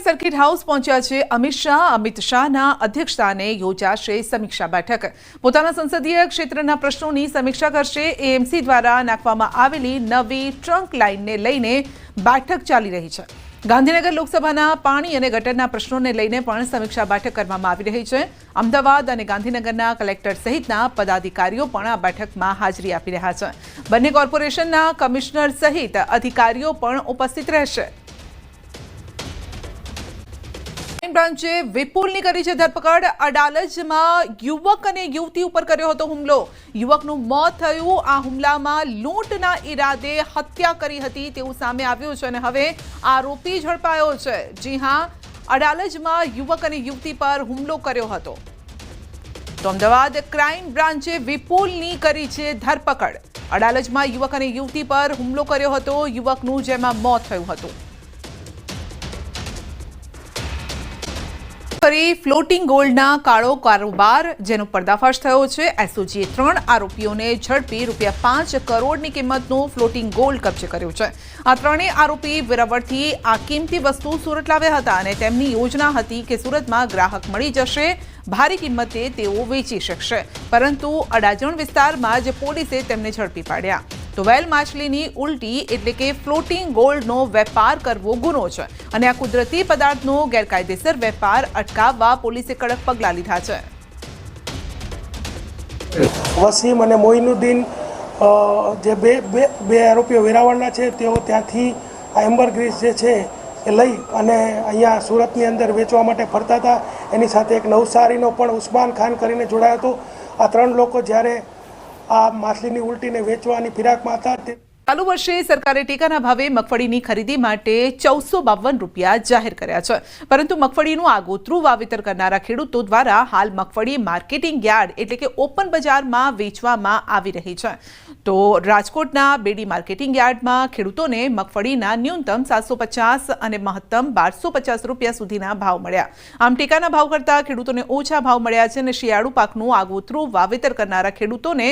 Circuit house પહોંચ્યા છે અમિત શાહના અધ્યક્ષસ્થાને યોજાશે સમીક્ષા બેઠક। પોતાના સંસદીય ક્ષેત્રના પ્રશ્નોની સમીક્ષા કરશે। એએમસી દ્વારા નાખવામાં આવેલી નવી ટ્રંક લાઇનને લઈને બેઠક ચાલી રહી છે। ગાંધીનગર લોકસભાના પાણી અને ગટરના પ્રશ્નોને લઈને પણ સમીક્ષા બેઠક કરવામાં આવી રહી છે। અમદાવાદ અને ગાંધીનગરના કલેક્ટર સહિતના પદાધિકારીઓ પણ આ બેઠકમાં હાજરી આપી રહ્યા છે। બંને કોર્પોરેશનના કમિશનર સહિત અધિકારીઓ પણ ઉપસ્થિત રહેશે। બ્રાન્ચે વિપુલની કરી છે ધરપકડ। અડાલજમાં યુવક અને યુવતી ઉપર કર્યો હતો હુમલો। યુવકનું મોત થયું। આ હુમલામાં લૂંટના ઈરાદે હત્યા કરી હતી તેવું સામે આવ્યું છે અને હવે આરોપી ઝડપાયો છે। જી હા, અડાલજમાં યુવક અને યુવતી પર હુમલો કર્યો હતો તો અમદાવાદ ક્રાઇમ બ્રાન્ચે વિપુલની કરી છે ધરપકડ। અડાલજમાં યુવક અને યુવતી પર હુમલો કર્યો હતો। યુવકનું જેમાં મોત થયું હતું। ફ્લોટિંગ ગોલ્ડના કાળો કારોબાર જેનો પર્દાફાશ થયો છે। એસઓજીએ 3 આરોપીઓને ઝડપી ₹5 કરોડની કિંમતનું ફ્લોટિંગ ગોલ્ડ કબજે કર્યું છે। આ ત્રણેય આરોપી વેરાવળથી આ કિંમતી વસ્તુ સુરત લાવ્યા હતા અને તેમની યોજના હતી કે સુરતમાં ગ્રાહક મળી જશે, ભારી કિંમતે તેઓ વેચી શકશે, પરંતુ અડાજણ વિસ્તારમાં જ પોલીસે તેમને ઝડપી પાડ્યા। તો વેલ માછલીની ઉલટી એટલે કે ફ્લોટિંગ ગોલ્ડનો વેપાર કરવો ગુનો છે અને આ કુદરતી પદાર્થનો ગેરકાયદેસર વેપાર અટકાવવા પોલીસે કડક પગલાં લીધા છે। વસીમ અને મોઇનુદ્દીન જે બે આરોપીઓ વેરાવળના છે તેઓ ત્યાંથી આ એમ્બરગ્રીસ જે છે એ લઈ અને અહીંયા સુરતની અંદર વેચવા માટે ફરતા હતા। એની સાથે એક નવસારીનો પણ ઉસ્માન ખાન કરીને જોડાયો હતો। આ 3 લોકો જ્યારે આ માછલીની ઉલટીને વેચવાની ફિરાકમાં હતા। ચાલુ વર્ષે સરકારે ટેકાના ભાવે મગફળીની ખરીદી માટે ₹452 જાહેર કર્યા છે, પરંતુ મગફળીનું આગોતરું વાવેતર કરનારા ખેડૂતો દ્વારા હાલ મગફળી માર્કેટિંગ યાર્ડ એટલે કે ઓપન બજારમાં વેચવામાં આવી રહી છે। તો રાજકોટના બેડી માર્કેટિંગ યાર્ડમાં ખેડૂતોને મગફળીના ન્યૂનતમ ₹750 અને મહત્તમ ₹1250 સુધીના ભાવ મળ્યા। આમ ટેકાના ભાવ કરતાં ખેડૂતોને ઓછા ભાવ મળ્યા છે અને શિયાળુ પાકનું આગોતરું વાવેતર કરનારા ખેડૂતોને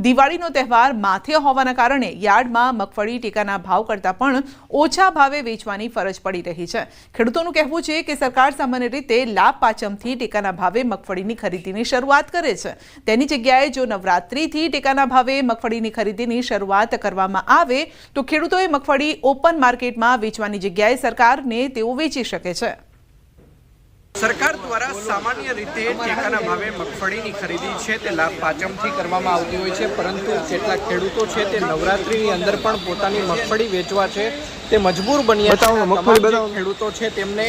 દિવાળીનો તહેવાર માથે હોવાના કારણે યાર્ડમાં મગફળી ટેકાના ભાવ કરતાં પણ ઓછા ભાવે વેચવાની ફરજ પડી રહી છે। ખેડૂતોનું કહેવું છે કે સરકાર સામાન્ય રીતે લાભ પાંચમથી ટેકાના ભાવે મગફળીની ખરીદીની શરૂઆત કરે છે, તેની જગ્યાએ જો નવરાત્રિથી ટેકાના ભાવે મગફળીની ખરીદીની શરૂઆત કરવામાં આવે તો ખેડૂતોએ મગફળી ઓપન માર્કેટમાં વેચવાની જગ્યાએ સરકારને તેઓ વેચી શકે છે। સરકાર દ્વારા સામાન્ય રીતે ટેકાના ભાવે મગફળીની ખરીદી છે તે લાભ પાંચમથી કરવામાં આવતી હોય છે, પરંતુ કેટલાક ખેડૂતો છે તે નવરાત્રિની અંદર પણ પોતાની મગફળી વેચવા છે તે મજબૂર બન્યા છે। ખેડૂતો છે તેમને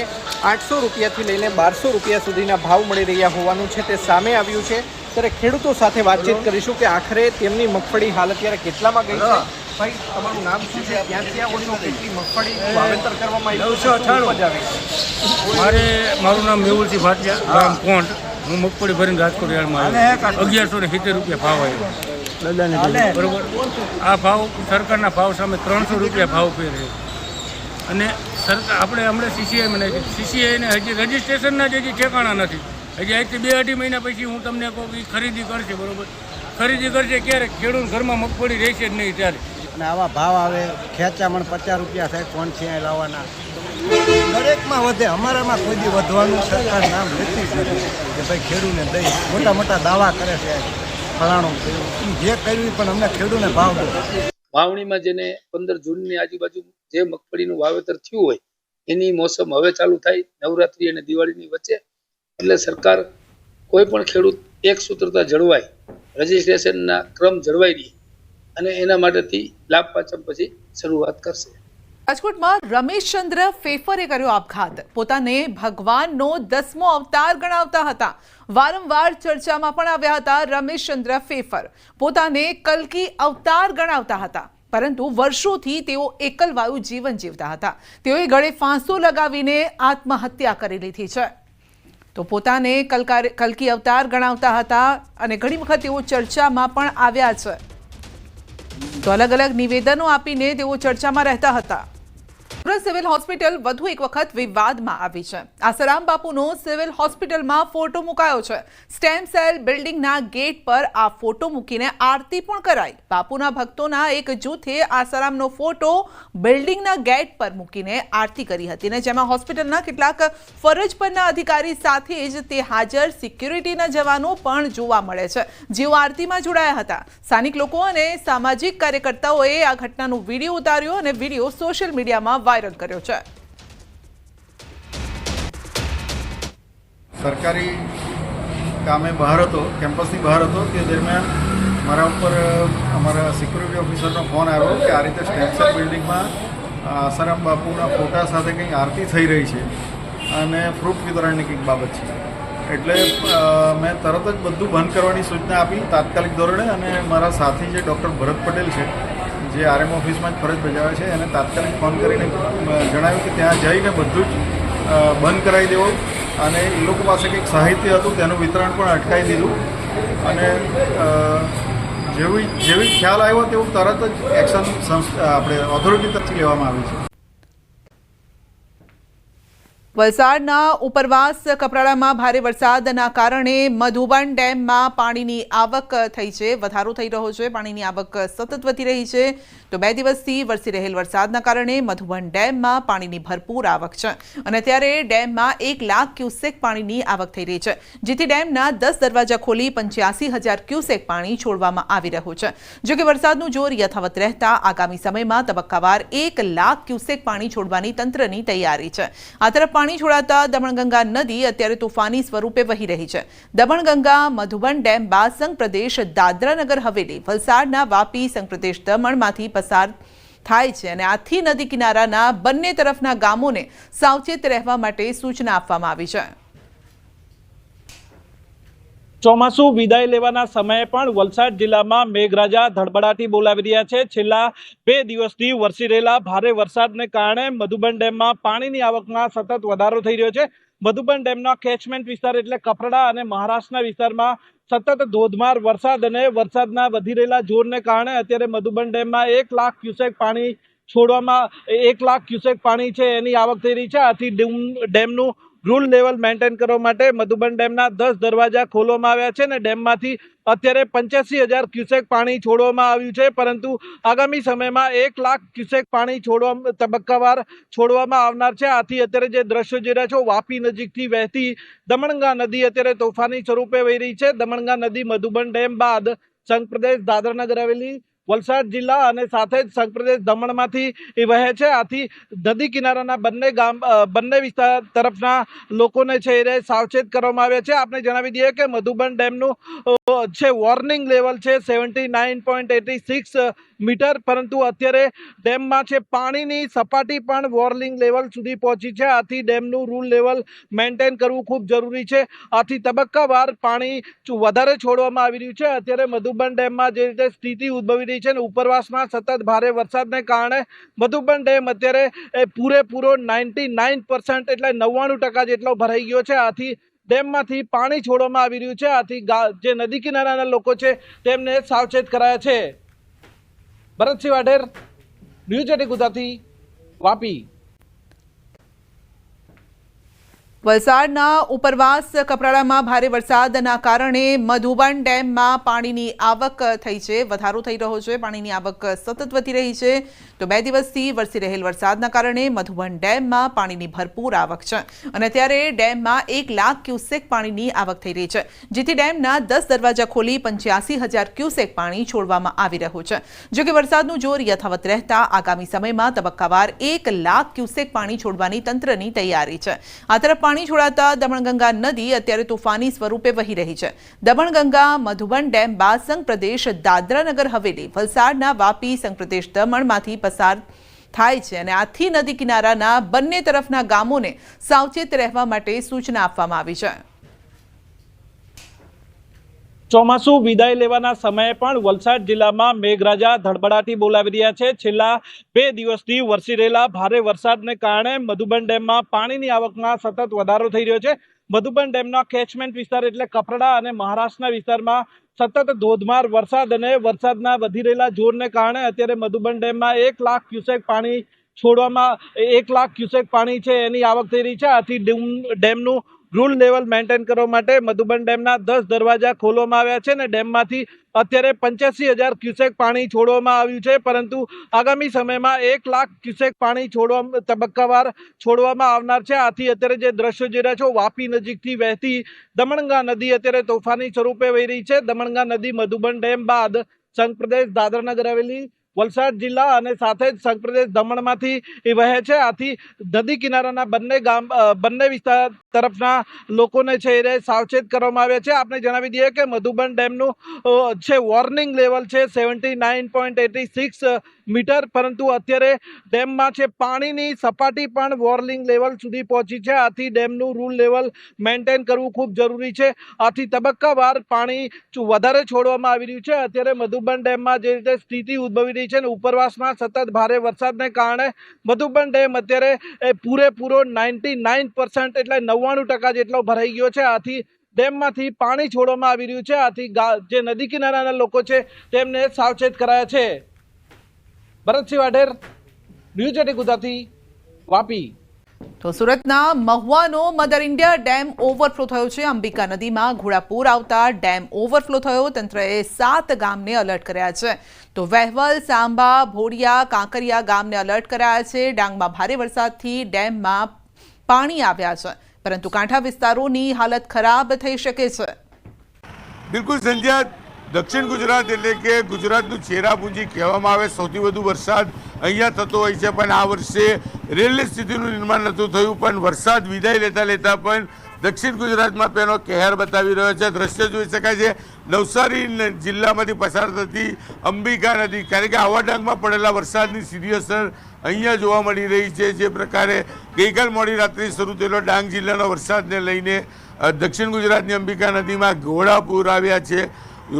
₹800 લઈને ₹1200 સુધીના ભાવ મળી રહ્યા હોવાનું છે તે સામે આવ્યું છે। ત્યારે ખેડૂતો સાથે વાતચીત કરીશું કે આખરે તેમની મગફળી હાલ અત્યારે કેટલામાં ગઈ છે। ભાઈ, તમારું નામ શું છે? ક્યાંથી આવો છો? કેટલી મગફળી વાવેતર કરવામાં આવ્યું? મારું નામ મેહુલસિંહ ભાટિયા, ગામ કોંટ। હું મગફળી ભરીને રાજકોટ યાર્ડમાં આવ્યો। ₹1170 ભાવ આવ્યો, બરોબર। આ ભાવ સરકારના ભાવ સામે ₹300 ભાવ ફેર અને સરકાર આપણે હમણાં સીસીઆઈને હજી રજીસ્ટ્રેશનના જ હજી ઠેકાણા નથી। હજી આજથી 2-2.5 મહિના પછી હું તમને કહું કે ખરીદી કરશે, બરોબર। ખરીદી કરશે ક્યારે? ખેડૂત ઘરમાં મગફળી રહેશે જ નહીં ત્યારે। અને આવા ભાવ આવે, ખેંચામણ ₹50 થાય, કોણ છે લાવવાના? દરેકમાં વધે, અમારામાં કોઈ દી વધવાનું સરકાર નામ લેતી જ નથી કે ભાઈ ખેડૂતને દઈ મોટા મોટા દાવા કરે છે ફલાણું કર્યું, જે કર્યું પણ અમને ખેડૂતને ભાવ દો। વાવણીમાં જેને 15 જૂનની આજુબાજુ જે મગફળીનું વાવેતર થયું હોય એની મોસમ હવે ચાલુ થાય નવરાત્રી અને દિવાળીની વચ્ચે, એટલે સરકાર કોઈ પણ ખેડૂત એક સૂત્રતા જળવાય, રજીસ્ટ્રેશનના ક્રમ જળવાઈ રહે અને એના માટેથી લાભ પાંચમ પછી શરૂઆત કરશે। રાજકોટમાં રમેશચંદ્ર ફેફરે કર્યો આપઘાત। પોતાને ભગવાનનો 10મો અવતાર ગણાવતા હતા। વારંવાર ચર્ચામાં પણ આવ્યા હતા રમેશચંદ્ર ફેફર। પોતાને કલ્કી અવતાર ગણાવતા હતા, પરંતુ વર્ષોથી તેઓ એકલવાયુ જીવન જીવતા હતા। તેઓએ ગળે ફાંસો લગાવીને આત્મહત્યા કરી લીધી છે। તો પોતાને કલ્કી અવતાર ગણાવતા હતા અને ઘણી વખત તેઓ ચર્ચામાં પણ આવ્યા છે। તો અલગ અલગ નિવેદનો આપીને તેઓ ચર્ચામાં રહેતા હતા। સુરત સિવિલ હોસ્પિટલ વધુ એક વખત વિવાદમાં આવી છે। આસારામ બાપુનો સિવિલ હોસ્પિટલમાં ફોટો મુકાયો છે। સ્ટેમ સેલ બિલ્ડિંગના ગેટ પર આ ફોટો મૂકીને આરતી પણ કરાઈ। બાપુના ભક્તોના એક જૂથે આસારામનો ફોટો બિલ્ડિંગના ગેટ પર મૂકીને આરતી કરી હતી ને જેમાં હોસ્પિટલના કેટલાક ફરજ પરના અધિકારી સાથે જ તે હાજર સિક્યુરિટીના જવાનો પણ જોવા મળે છે જેઓ આરતીમાં જોડાયા હતા। સ્થાનિક લોકો અને સામાજિક કાર્યકર્તાઓએ આ ઘટનાનો વિડીયો ઉતાર્યો અને વિડીયો સોશિયલ મીડિયામાં વાયરલ કર્યો છે। સરકારી કામે બહાર હતો, કેમ્પસની બહાર હતો તે દરમિયાન મારા ઉપર અમારા સિક્યુરિટી ઓફિસરનો ફોન આવ્યો કે આ રીતે સ્ટેન્સર બિલ્ડિંગમાં આસારામ બાપુના ફોટા સાથે કંઈક આરતી થઈ રહી છે અને ફ્રૂટ વિતરણની કંઈક બાબત છે। એટલે મેં તરત જ બધું બંધ કરવાની સૂચના આપી તાત્કાલિક ધોરણે અને મારા સાથી જે ડૉક્ટર ભરત પટેલ છે જે આરએમ ઓફિસમાં જ ફરજ બજાવે છે એને તાત્કાલિક ફોન કરીને જણાવ્યું કે ત્યાં જઈને બધું જ બંધ કરાવી દેવો અને એ લોકો પાસે કંઈક સાહિત્ય હતું તેનું વિતરણ પણ અટકાવી દીધું અને જેવી ખ્યાલ આવ્યો તેવું તરત જ એક્શન આપણે ઓથોરિટી તરફથી લેવામાં આવી છે। વલસાડના ઉપરવાસ કપરાડામાં ભારે વરસાદના કારણે મધુબન ડેમમાં પાણીની આવક થઈ છે। વધારો થઈ રહ્યો છે। પાણીની આવક સતત વધી રહી છે તો 2 દિવસથી વરસી રહેલ વરસાદના કારણે મધુબન ડેમમાં પાણીની ભરપૂર આવક છે અને ત્યારે ડેમમાં 1 લાખ ક્યુસેક પાણીની આવક થઈ રહી છે જેથી ડેમના 10 દરવાજા ખોલી 85,000 ક્યુસેક પાણી છોડવામાં આવી રહ્યું છે। જો કે વરસાદનું જોર યથાવત રહેતા આગામી સમયમાં તબક્કાવાર 1 લાખ ક્યુસેક પાણી છોડવાની તંત્રની તૈયારી છે। આ તરફ પાણી છોડાતા દમણગંગા નદી અત્યારે તોફાની સ્વરૂપે વહી રહી છે। દમણગંગા મધુબન ડેમ બાદ સંઘ પ્રદેશ દાદરા નગર હવેલી વલસાડના વાપી સંઘ પ્રદેશ દમણમાંથી પસાર થાય છે અને આથી નદી કિનારાના બંને તરફના ગામોને સાવચેત રહેવા માટે સૂચના આપવામાં આવી છે। ચોમાસુ વિદાય લેવાના સમયે પણ વલસાડ જિલ્લામાં મેઘરાજા ધડબડાટી બોલાવી રહ્યા છે। છેલ્લા 2 દિવસથી વરસી રહેલા ભારે વરસાદને કારણે મધુબન ડેમમાં પાણીની આવકમાં સતત વધારો થઈ રહ્યો છે। મધુબન ડેમના કેચમેન્ટ વિસ્તાર એટલે કપરાડા અને મહારાષ્ટ્રના વિસ્તારમાં સતત ધોધમાર વરસાદ અને વરસાદના વધી રહેલા જોરને કારણે અત્યારે મધુબન ડેમમાં 1 લાખ ક્યુસેક પાણી છોડવામાં 1 લાખ ક્યુસેક પાણી છે એની આવક થઈ રહી છે। આથી ડેમનું રૂલ લેવલ મેન્ટેન કરવા માટે મધુબન ડેમના 10 દરવાજા ખોલવામાં આવ્યા છે અને ડેમમાંથી અત્યારે 85,000 ક્યુસેક પાણી છોડવામાં આવ્યું છે પરંતુ આગામી સમયમાં 1 લાખ ક્યુસેક પાણી તબક્કાવાર છોડવામાં આવનાર છે। આથી અત્યારે જે દ્રશ્યો જોઈ રહ્યા છો વાપી નજીકથી વહેતી દમણગંગા નદી અત્યારે તોફાની સ્વરૂપે વહી રહી છે। દમણગંગા નદી મધુબન ડેમ બાદ સંઘ પ્રદેશ દાદરા નગર હવેલી વલસાડ જિલ્લા અને સાથે જ સંઘ પ્રદેશ દમણમાંથી વહે છે। આથી નદી કિનારાના બંને વિસ્તાર તરફના લોકોને છે એ સાવચેત કરવામાં આવ્યા છે। આપણે જણાવી દઈએ કે મધુબન ડેમનું છે વોર્નિંગ લેવલ છે 79.86 મીટર પરંતુ અત્યારે ડેમમાં છે પાણીની સપાટી પણ વોર્નિંગ લેવલ સુધી પહોંચી છે। આથી ડેમનું રૂલ લેવલ મેન્ટેન કરવું ખૂબ જરૂરી છે। આથી તબક્કાવાર પાણી વધારે છોડવામાં આવી રહ્યું છે। અત્યારે મધુબન ડેમમાં જે રીતે સ્થિતિ ઉદ્ભવી રહી છે અને ઉપરવાસમાં સતત ભારે વરસાદને કારણે મધુબન ડેમ અત્યારે પૂરેપૂરો 99% એટલે 99% જેટલો ભરાઈ ગયો છે। આથી ડેમમાંથી પાણી છોડવામાં આવી રહ્યું છે। આથી જે નદી કિનારાના લોકો છે તેમને સાવચેત કરાયા છે। ભરતસિંહ વાઢેર, ન્યૂઝ 18 ગુજરાતી, વાપી। વલસાડના ઉપરવાસ કપરાડામાં ભારે વરસાદના કારણે મધુબન ડેમમાં પાણીની આવક થઈ છે। વધારો થઈ રહ્યો છે। પાણીની આવક સતત વધી રહી છે તો 2 દિવસથી વરસી રહેલ વરસાદના કારણે મધુબન ડેમમાં પાણીની ભરપૂર આવક છે અને ત્યારે ડેમમાં 1 લાખ ક્યુસેક પાણીની આવક થઈ રહી છે જેથી ડેમના 10 દરવાજા ખોલી 85,000 ક્યુસેક પાણી છોડવામાં આવી રહ્યું છે। જો કે વરસાદનું જોર યથાવત રહેતા આગામી સમયમાં તબક્કાવાર 1 લાખ ક્યુસેક પાણી છોડવાની તંત્રની તૈયારી છે। આ તરફ પાણી છોડાતા દમણગંગા નદી અત્યારે તોફાની સ્વરૂપે વહી રહી છે। દમણગંગા મધુબન ડેમ બાદ સંઘ પ્રદેશ દાદરા નગર હવેલી વલસાડના વાપી સંઘ પ્રદેશ દમણમાંથી પસાર થાય છે અને આથી નદી કિનારાના બંને તરફના ગામોને સાવચેત રહેવા માટે સૂચના આપવામાં આવી છે। ચોમાસુ વિદાય લેવાના સમયે પણ વલસાડ જિલ્લામાં મેઘરાજા ધડબડાટી બોલાવી રહ્યા છે। છેલ્લા 2 દિવસથી વરસી રહેલા ભારે વરસાદને કારણે મધુબન ડેમમાં પાણીની આવકમાં સતત વધારો થઈ રહ્યો છે। મધુબન ડેમના કેચમેન્ટ વિસ્તાર એટલે કપરાડા અને મહારાષ્ટ્રના વિસ્તારમાં સતત ધોધમાર વરસાદ અને વરસાદના વધી રહેલા જોરને કારણે અત્યારે મધુબન ડેમમાં 1 લાખ ક્યુસેક પાણી છોડવામાં 1 લાખ ક્યુસેક પાણી છે એની આવક થઈ રહી છે. આથી ડેમનું રૂલ લેવલ મેન્ટેન કરવા માટે મધુબન ડેમના 10 દરવાજા ખોલવામાં આવ્યા છે અને ડેમમાંથી અત્યારે 85,000 ક્યુસેક પાણી છોડવામાં આવ્યું છે, પરંતુ આગામી સમયમાં 1 લાખ ક્યુસેક પાણી તબક્કાવાર છોડવામાં આવનાર છે. આથી અત્યારે જે દ્રશ્યો જોઈ રહ્યા છો, વાપી નજીકથી વહેતી દમણગંગા નદી અત્યારે તોફાની સ્વરૂપે વહી રહી છે. દમણગંગા નદી મધુબન ડેમ બાદ સંઘ પ્રદેશ દાદરાનગર હવેલી, વલસાડ જિલ્લા અને સાથે જ સંઘ પ્રદેશ દમણમાંથી એ વહે છે. આથી નદી કિનારાના બંને વિસ્તાર તરફના લોકોને છે એ સાવચેત કરવામાં આવ્યા છે. આપણે જણાવી દઈએ કે મધુબન ડેમનું છે વોર્નિંગ લેવલ છે 79.86 મીટર, પરંતુ અત્યારે ડેમમાં છે પાણીની સપાટી પણ વોર્નિંગ લેવલ સુધી પહોંચી છે. આથી ડેમનું રૂલ લેવલ મેન્ટેન કરવું ખૂબ જરૂરી છે. આથી તબક્કાવાર પાણી વધારે છોડવામાં આવી રહ્યું છે. અત્યારે મધુબન ડેમમાં જે રીતે સ્થિતિ ઉદ્ભવી રહી છે અને ઉપરવાસમાં સતત ભારે વરસાદને કારણે મધુબન ડેમ અત્યારે પૂરેપૂરો 99% એટલે 99% જેટલો ભરાઈ ગયો છે. આથી ડેમમાંથી પાણી છોડવામાં આવી રહ્યું છે. આથી જે નદી કિનારાના લોકો છે તેમને સાવચેત કરાયા છે. ભરતસિંહ વાઢેર, ન્યૂઝ 18 ગુજરાતી, વાપી. તો સુરતના મહુવાનો મધર ઇન્ડિયા ડેમ ઓવરફ્લો થયો છે. અંબિકા નદીમાં ઘોડાપૂર આવતા ડેમ ઓવરફ્લો થયો. તંત્રએ 7 ગામને અલર્ટ કર્યા છે. તો વહેવલ, સાંભા, ભોડિયા, કાંકરિયા ગામને અલર્ટ કરાયા છે. ડાંગમાં ભારે વરસાદથી ડેમમાં પાણી આવ્યા છે, પરંતુ કાંઠા વિસ્તારોની હાલત ખરાબ થઈ શકે છે. બિલકુલ સંધ્યા, દક્ષિણ ગુજરાત એટલે કે ગુજરાતનું ચેરાપુંજી કહેવામાં આવે. સૌથી વધુ વરસાદ અહીંયા થતો હોય છે, પણ આ વર્ષે રેલની સ્થિતિનું નિર્માણ નહોતું થયું, પણ વરસાદ વિદાય લેતા પણ દક્ષિણ ગુજરાતમાં તેનો કહેર બતાવી રહ્યો છે. દ્રશ્ય જોઈ શકાય છે નવસારી જિલ્લામાંથી પસાર થતી અંબિકા નદી, કારણ કે આવા ડાંગમાં પડેલા વરસાદની સીધી અસર અહીંયા જોવા મળી રહી છે. જે પ્રકારે ગઈકાલ મોડી રાત્રે શરૂ થયેલો ડાંગ જિલ્લાનો વરસાદને લઈને દક્ષિણ ગુજરાતની અંબિકા નદીમાં ઘોડાપૂર આવ્યા છે.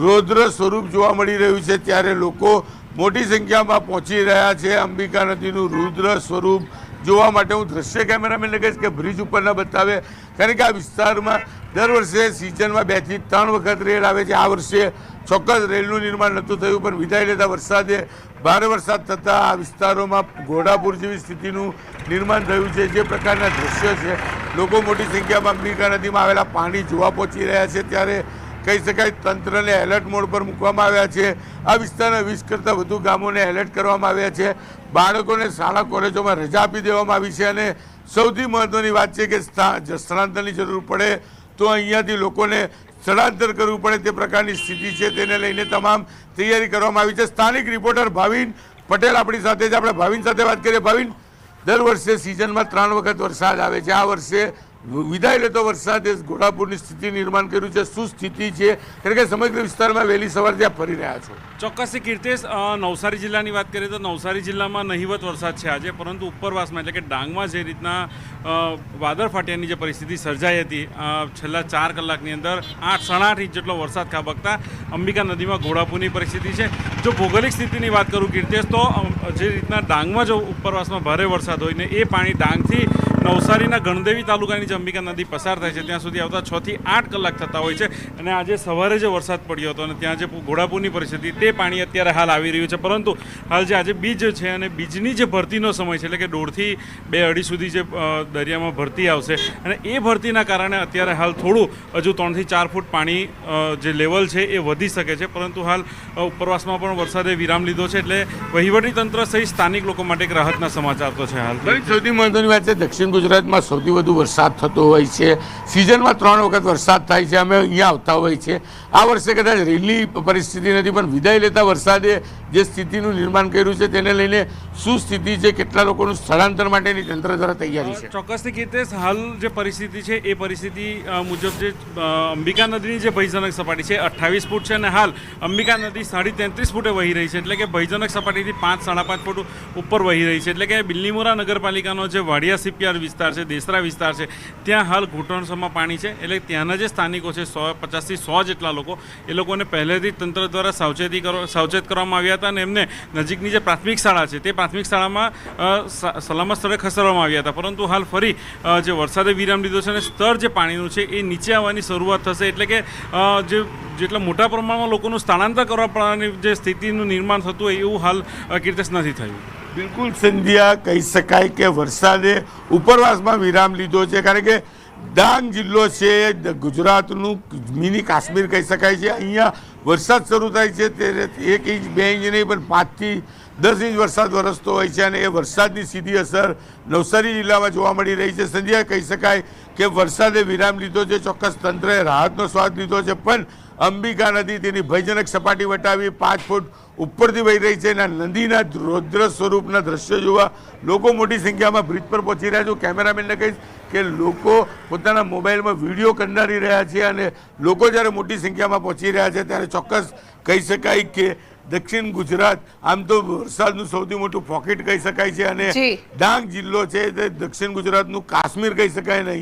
રૌદ્ર સ્વરૂપ જોવા મળી રહ્યું છે, ત્યારે લોકો મોટી સંખ્યામાં પહોંચી રહ્યા છે અંબિકા નદીનું રુદ્ર સ્વરૂપ જોવા માટે. હું દ્રશ્ય કેમેરામેનને કહીશ કે બ્રિજ ઉપર ન બતાવે, કારણ કે આ વિસ્તારમાં દર વર્ષે સિઝનમાં 2 થી 3 વખત રેલ આવે છે. આ વર્ષે ચોક્કસ રેલનું નિર્માણ નહોતું થયું, પણ વિદાય લેતા વરસાદે ભારે વરસાદ થતાં આ વિસ્તારોમાં ઘોડાપૂર જેવી સ્થિતિનું નિર્માણ થયું છે. જે પ્રકારના દ્રશ્યો છે, લોકો મોટી સંખ્યામાં અંબિકા નદીમાં આવેલા પાણી જોવા પહોંચી રહ્યા છે. ત્યારે કહી શકાય તંત્રને એલર્ટ મોડ પર મૂકવામાં આવ્યા છે. આ વિસ્તારના 20 કરતાં વધુ ગામોને એલર્ટ કરવામાં આવ્યા છે. બાળકોને શાળા કોલેજોમાં રજા આપી દેવામાં આવી છે. અને સૌથી મહત્ત્વની વાત છે કે સ્થળાંતરની જરૂર પડે તો અહીંયાથી લોકોને સ્થળાંતર કરવું પડે તે પ્રકારની સ્થિતિ છે. તેને લઈને તમામ તૈયારી કરવામાં આવી છે. સ્થાનિક રિપોર્ટર ભાવિન પટેલ આપણી સાથે છે. આપણે ભાવિન સાથે વાત કરીએ. ભાવિન, દર વર્ષે સિઝનમાં 3 વખત વરસાદ આવે છે. આ વર્ષે વિદાય લેતો વરસાદે ઘોડાપૂરની સ્થિતિ નિર્માણ કર્યું છે. શું સ્થિતિ છે, કારણ કે સમગ્ર વિસ્તારમાં વહેલી સવારથી ત્યાં ફરી રહ્યા છો? ચોક્કસથી કીર્તેશ, નવસારી જિલ્લાની વાત કરીએ તો નવસારી જિલ્લામાં નહિવત વરસાદ છે આજે, પરંતુ ઉપરવાસમાં એટલે કે ડાંગમાં જે રીતના વાદળ ફાટ્યાની જે પરિસ્થિતિ સર્જાઈ હતી છેલ્લા 4 કલાકની અંદર 8-8.5 ઇંચ જેટલો વરસાદ ખાબકતા અંબિકા નદીમાં ઘોડાપૂરની પરિસ્થિતિ છે. જો ભૌગોલિક સ્થિતિની વાત કરું કીર્તેશ, તો જે રીતના ડાંગમાં જો ઉપરવાસમાં ભારે વરસાદ હોય ને એ પાણી ડાંગથી નવસારીના ગણદેવી તાલુકાની જે અંબિકા નદી પસાર થાય છે ત્યાં સુધી આવતા 6 થી 8 કલાક થતા હોય છે. અને આજે સવારે જે વરસાદ પડ્યો હતો અને ત્યાં જે ઘોડાપૂરની પરિસ્થિતિ, તે પાણી અત્યારે હાલ આવી રહ્યું છે. પરંતુ હાલ જે આજે બીજ છે અને બીજની જે ભરતીનો સમય છે, એટલે કે 1.5 થી 2 સુધી જે દરિયામાં ભરતી આવશે, અને એ ભરતીના કારણે અત્યારે હાલ થોડું હજુ 3 થી 4 ફૂટ પાણી જે લેવલ છે એ વધી શકે છે. પરંતુ હાલ ઉપરવાસમાં પણ વરસાદે વિરામ લીધો છે, એટલે વહીવટીતંત્ર સહિત સ્થાનિક લોકો માટે એક રાહતના સમાચાર તો છે. હાલ સૌથી મહત્વની વાત છે, દક્ષિણ ગુજરાતમાં સૌથી વધુ વરસાદ થતો હોય છે. સિઝનમાં 3 વખત વરસાદ થાય છે. અમે અહીંયા આવતા હોય છે. આ વર્ષે કદાચ રેલની પરિસ્થિતિ નથી, પણ વિદાય લેતા વરસાદે જે સ્થિતિનું નિર્માણ કર્યું છે તેને લઈને શું સ્થિતિ છે, કેટલા લોકોનું સ્થળાંતર માટેની તંત્ર દ્વારા તૈયારી છે? ચોક્કસથી કીર્તેશ, હાલ જે પરિસ્થિતિ છે એ પરિસ્થિતિ મુજબ જે અંબિકા નદીની જે ભયજનક સપાટી છે 28 ફૂટ છે, અને હાલ અંબિકા નદી 33.5 ફૂટે વહી રહી છે. એટલે કે ભયજનક સપાટીથી 5-5.5 ફૂટ ઉપર વહી રહી છે. એટલે કે બિલ્લીમોરા નગરપાલિકાનો જે વાડિયા સીપીઆર વિસ્તાર છે, દેસરા વિસ્તાર છે, ત્યાં હાલ ઘૂંટણસમાં પાણી છે. એટલે ત્યાંના જે સ્થાનિકો છે 50 થી 100 જેટલા લોકો, એ લોકોને પહેલેથી તંત્ર દ્વારા સાવચેત કરવામાં આવ્યા હતા, અને એમને નજીકની જે પ્રાથમિક શાળા છે તે પ્રાથમિક શાળામાં સલામત સ્થળે ખસેડવામાં આવ્યા હતા. પરંતુ હાલ ફરી જે વરસાદે વિરામ લીધો છે અને સ્તર જે પાણીનું છે એ નીચે આવવાની શરૂઆત થશે. એટલે કે જેટલા મોટા પ્રમાણમાં લોકોનું સ્થળાંતર કરવા પડવાની જે સ્થિતિનું નિર્માણ થતું હોય એવું હાલ કીર્તેશ નથી થયું. બિલકુલ સંધ્યા, કહી શકાય કે વરસાદે ઉપરવાસમાં વિરામ લીધો છે, કારણ કે ડાંગ જિલ્લો છે ગુજરાતનું મિની કાશ્મીર કહી શકાય છે. અહીંયા વરસાદ શરૂ થાય છે ત્યારે 1 ઇંચ 2 ઇંચ નહીં પણ 5 થી 10 ઇંચ વરસાદ વરસતો હોય છે અને એ વરસાદની સીધી અસર નવસારી જિલ્લામાં જોવા મળી રહી છે. સંધ્યા, કહી શકાય કે વરસાદે વિરામ લીધો છે, ચોક્કસ તંત્રએ રાહતનો સ્વાદ લીધો છે, પણ અંબિકા નદી તેની ભયજનક સપાટી વટાવી 5 ફૂટ ઉપરથી વહી રહી છે અને નદીના રૌદ્ર સ્વરૂપના દ્રશ્યો જોવા લોકો મોટી સંખ્યામાં બ્રિજ પર પહોંચી રહ્યા છે. કેમેરામેનને કહીશ કે લોકો પોતાના મોબાઈલમાં વિડીયો કંડારી રહ્યા છે અને લોકો જ્યારે મોટી સંખ્યામાં પહોંચી રહ્યા છે ત્યારે ચોક્કસ કહી શકાય કે દક્ષિણ ગુજરાત આમ તો વરસાદનું સૌથી મોટું પોકેટ કહી શકાય છે અને ડાંગ જિલ્લો છે તે દક્ષિણ ગુજરાતનું કાશ્મીર કહી શકાય નહીં.